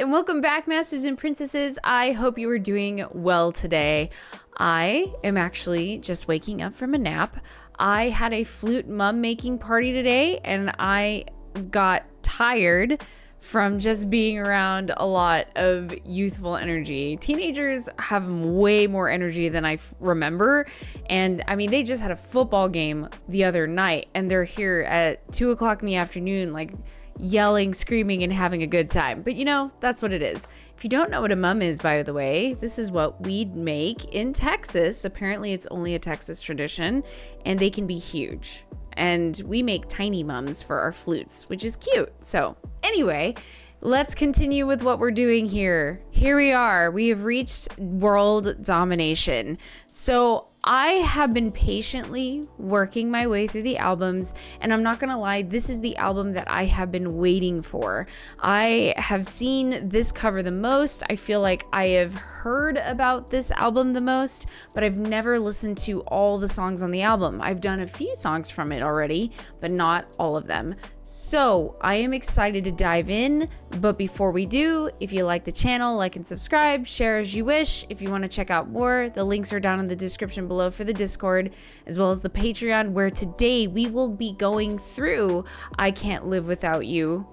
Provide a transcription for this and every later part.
and welcome back, Masters and Princesses. I hope you are doing well today. I am actually just waking up from a nap. I had a flute mum making party today, and I got tired from just being around a lot of youthful energy. Teenagers have way more energy than I remember. And I mean, they just had a football game the other night, and they're here at 2 o'clock in the afternoon, like yelling, screaming, and having a good time. But you know, that's what it is. If you don't know what a mum is, by the way, this is what we make in Texas. Apparently it's only a Texas tradition, and they can be huge. And we make tiny mums for our flutes, which is cute. So anyway, let's continue with what we're doing here. Here we are. We have reached World Domination. So I have been patiently working my way through the albums, and I'm not gonna lie, this is the album that I have been waiting for. I have seen this cover the most. I feel like I have heard about this album the most, but I've never listened to all the songs on the album. I've done a few songs from it already, but not all of them. So I am excited to dive in, but before we do, if you like the channel, like and subscribe, share as you wish. If you want to check out more, the links are down in the description below for the Discord, as well as the Patreon, where today we will be going through I Can't Live Without You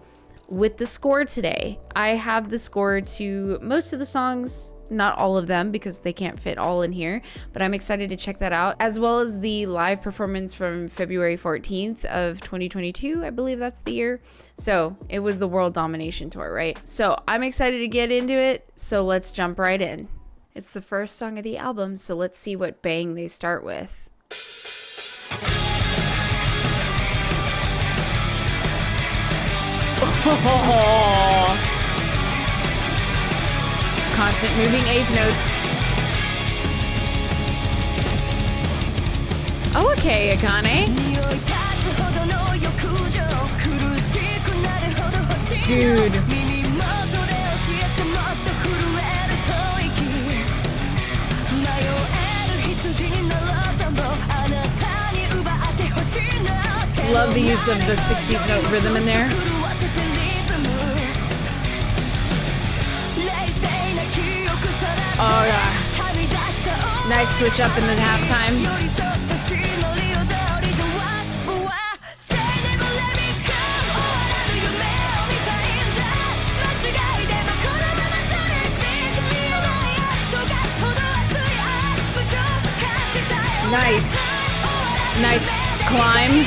with the score today. I have the score to most of the songs, not all of them because they can't fit all in here, but I'm excited to check that out, as well as the live performance from February 14th of 2022. I believe that's the year. So it was the World Domination tour, right? So I'm excited to get into it. So let's jump right in. It's the first song of the album, so let's see what bang they start with. Oh. Constant moving eighth notes. Oh, okay, Akane. Dude. Love the use of the 16th note rhythm in there. Oh yeah. Nice switch up in the halftime. Nice climb.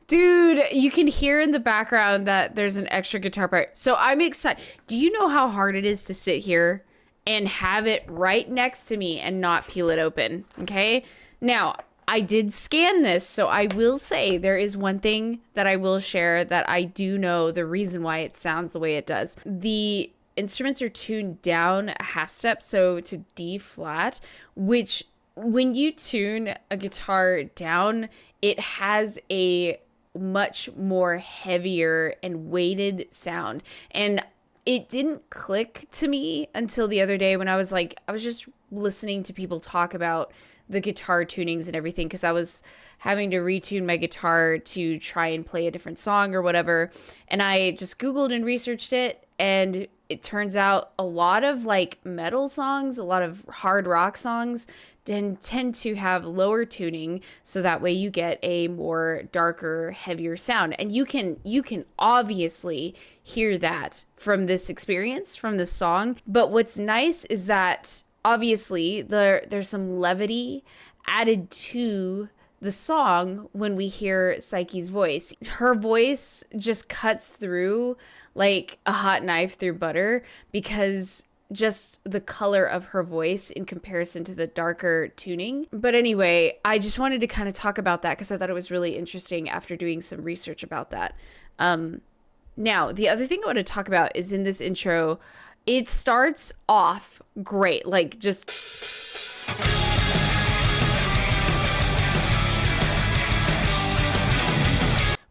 Dude, you can hear in the background that there's an extra guitar part. So I'm excited. Do you know how hard it is to sit here and have it right next to me and not peel it open? Okay. Now, I did scan this, so I will say there is one thing that I will share that I do know the reason why it sounds the way it does. The instruments are tuned down a half step, so to D flat, which when you tune a guitar down, it has a much more heavier and weighted sound. And it didn't click to me until the other day when I was just listening to people talk about the guitar tunings and everything, because I was having to retune my guitar to try and play a different song or whatever. And I just Googled and researched it, and it turns out a lot of like metal songs, a lot of hard rock songs tend to have lower tuning, so that way you get a more darker, heavier sound. And you can obviously hear that from this experience, from this song. But what's nice is that obviously there's some levity added to the song when we hear Psyche's voice. Her voice just cuts through like a hot knife through butter, because just the color of her voice in comparison to the darker tuning. But anyway, I just wanted to kind of talk about that because I thought it was really interesting after doing some research about that. Now, the other thing I want to talk about is in this intro, it starts off great, like just...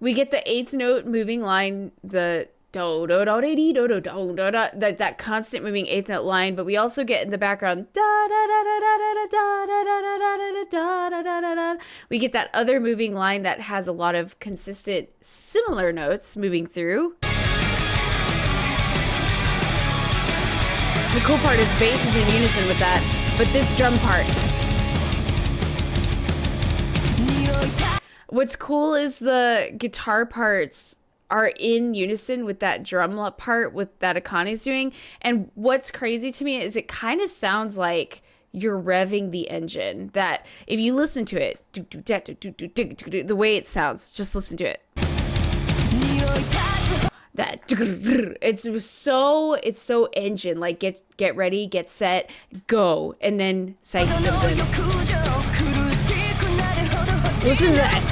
We get the eighth note moving line, the do do do dee do do do do da, that constant moving eighth note line, but we also get in the background da da da da da da da da da We get that other moving line that has a lot of consistent, similar notes moving through. The cool part is bass is in unison with that, but this drum part. What's cool is the guitar parts are in unison with that drum part with that Akane's doing. And what's crazy to me is it kind of sounds like you're revving the engine. That if you listen to it, the way it sounds, just listen to it. That it's so engine, like get ready, get set, go, and then Psyche comes in. Listen to that.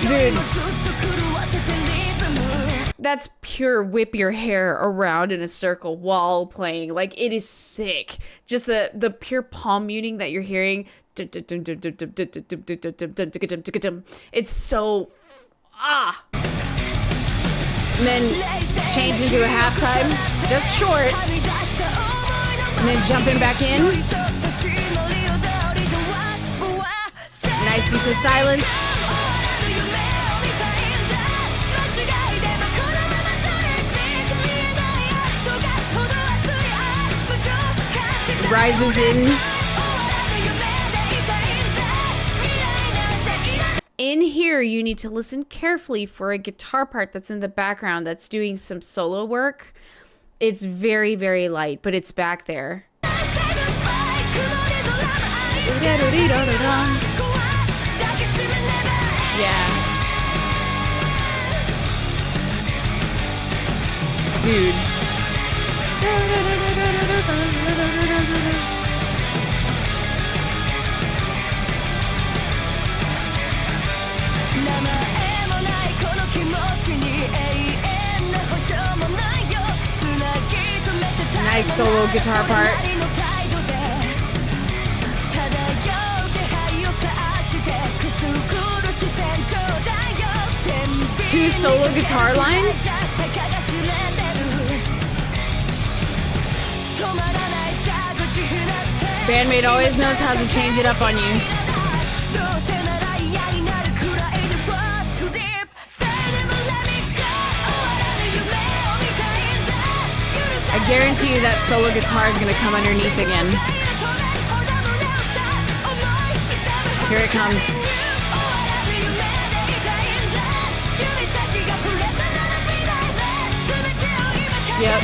Dude, that's pure whip your hair around in a circle while playing. Like, it is sick. Just the pure palm muting that you're hearing. It's so and then change into a halftime, just short, and then jumping back in. Nice use of silence. Rises in. In here, you need to listen carefully for a guitar part that's in the background that's doing some solo work. It's very, very light, but it's back there. Yeah. Dude. Nice solo guitar part. Two solo guitar lines. BAND-MAID always knows how to change it up on you. I guarantee you that solo guitar is going to come underneath again. Here it comes. Yep.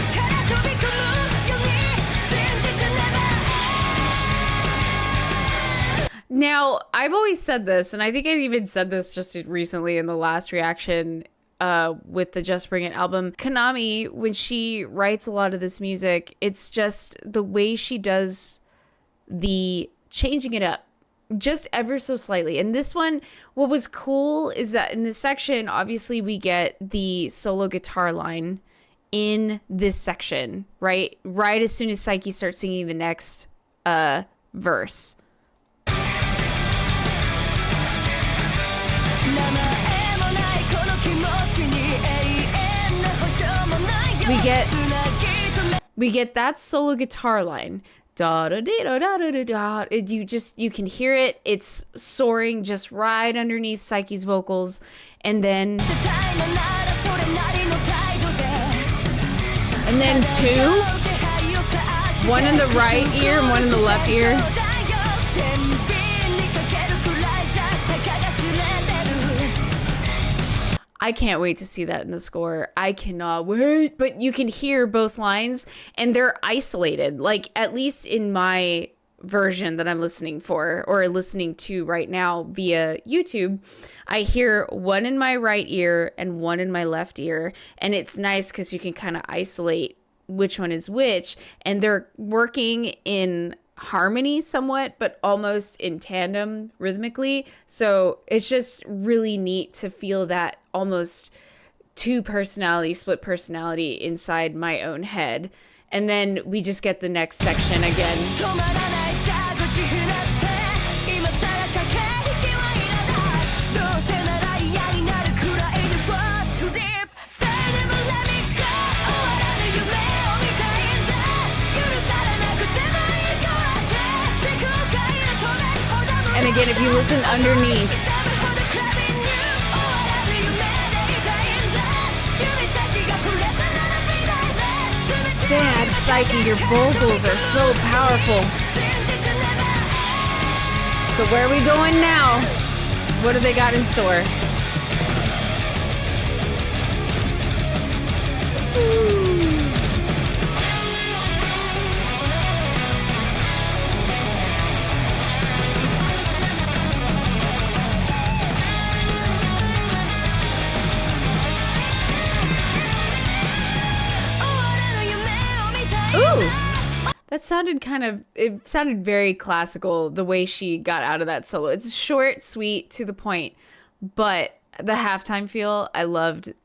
Now, I've always said this, and I think I even said this just recently in the last reaction with the Just Bring It album. Konami, when she writes a lot of this music, it's just the way she does the changing it up just ever so slightly. And this one, what was cool is that in this section, obviously we get the solo guitar line in this section, right? Right as soon as Psyche starts singing the next verse. We get that solo guitar line. Da da da da da da da. You can hear it. It's soaring just right underneath Psyche's vocals, and then two, one in the right ear and one in the left ear. I can't wait to see that in the score. I cannot wait. But you can hear both lines and they're isolated. Like, at least in my version that I'm listening for or listening to right now via YouTube, I hear one in my right ear and one in my left ear. And it's nice because you can kind of isolate which one is which. And they're working in harmony somewhat, but almost in tandem rhythmically. So it's just really neat to feel that almost split personality inside my own head. And then we just get the next section again. again if you listen underneath. Bad Psyche, your vocals are so powerful. So where are we going now? What do they got in store? That sounded it sounded very classical, the way she got out of that solo. It's short, sweet, to the point, but the halftime feel, I loved. It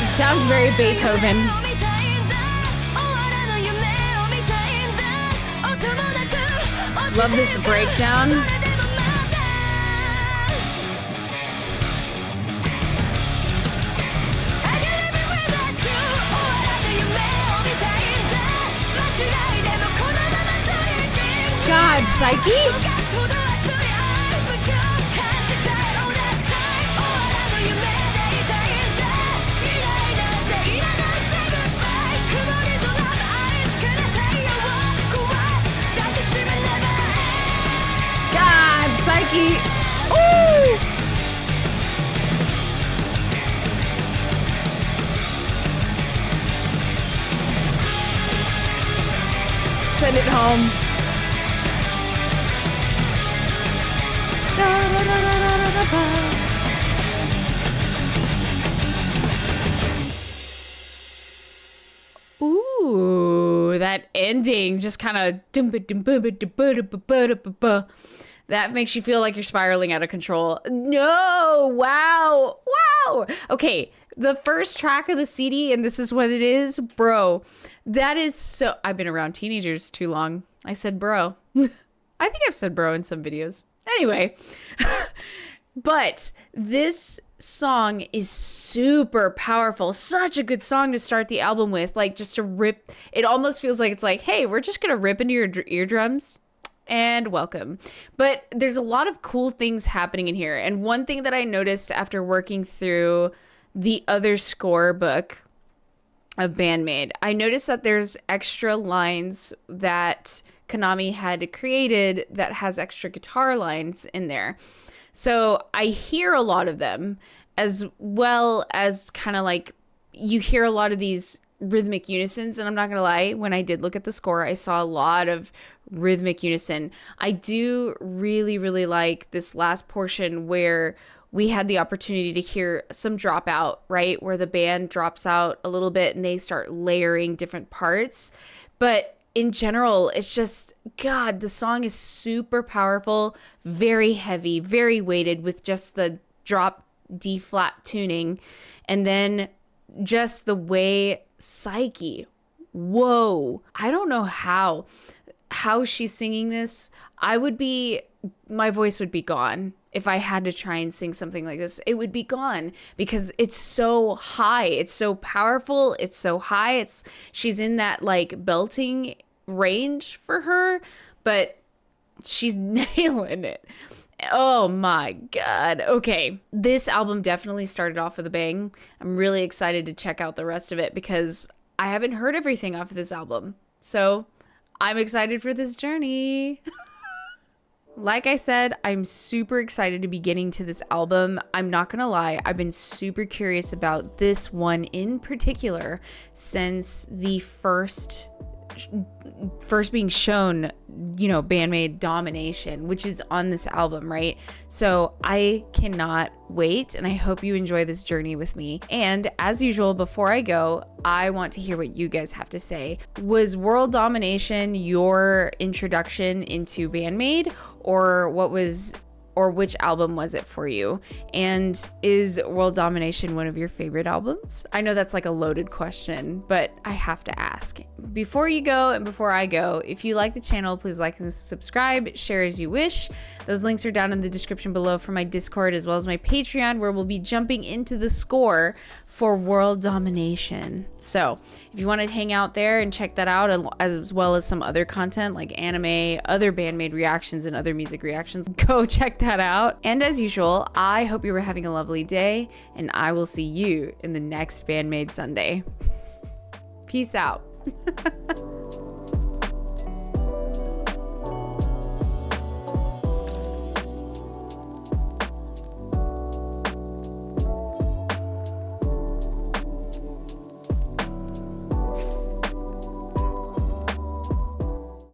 sounds very Beethoven. Love this breakdown. God, Psyche? Psyche. Ooh. Send it home. Ooh, that ending just kind of that makes you feel like you're spiraling out of control. No, wow. Okay, the first track of the CD, and this is what it is, bro. That is so. I've been around teenagers too long. I said bro. I think I've said bro in some videos. Anyway, but this song is super powerful. Such a good song to start the album with. Like, just to rip. It almost feels like it's like, hey, we're just gonna rip into your eardrums. And welcome. But there's a lot of cool things happening in here. And one thing that I noticed after working through the other score book of BAND-MAID, I noticed that there's extra lines that Konami had created that has extra guitar lines in there. So I hear a lot of them, as well as kind of like you hear a lot of these rhythmic unisons. And I'm not gonna lie, when I did look at the score, I saw a lot of rhythmic unison. I do really like this last portion where we had the opportunity to hear some drop out, right? Where the band drops out a little bit and they start layering different parts. But in general, it's just, God, the song is super powerful, very heavy, very weighted with just the drop D flat tuning. And then just the way Psyche, whoa, I don't know how she's singing this. My voice would be gone if I had to try and sing something like this. It would be gone because it's so high. It's so powerful. It's so high. She's in that like belting range for her, but she's nailing it. Oh my God. Okay. This album definitely started off with a bang. I'm really excited to check out the rest of it because I haven't heard everything off of this album. So I'm excited for this journey. Like I said, I'm super excited to be getting to this album. I'm not gonna lie, I've been super curious about this one in particular since the first being shown, you know, BAND-MAID Domination, which is on this album, right? So I cannot wait, and I hope you enjoy this journey with me. And as usual, before I go, I want to hear what you guys have to say. Was World Domination your introduction into BAND-MAID, or what was or which album was it for you? And is World Domination one of your favorite albums? I know that's like a loaded question, but I have to ask. Before you go and before I go, if you like the channel, please like and subscribe, share as you wish. Those links are down in the description below for my Discord as well as my Patreon, where we'll be jumping into the score for World Domination. So if you want to hang out there and check that out, as well as some other content like anime, other BAND-MAID reactions, and other music reactions, go check that out. And as usual, I hope you were having a lovely day, and I will see you in the next BAND-MAID Sunday. Peace out.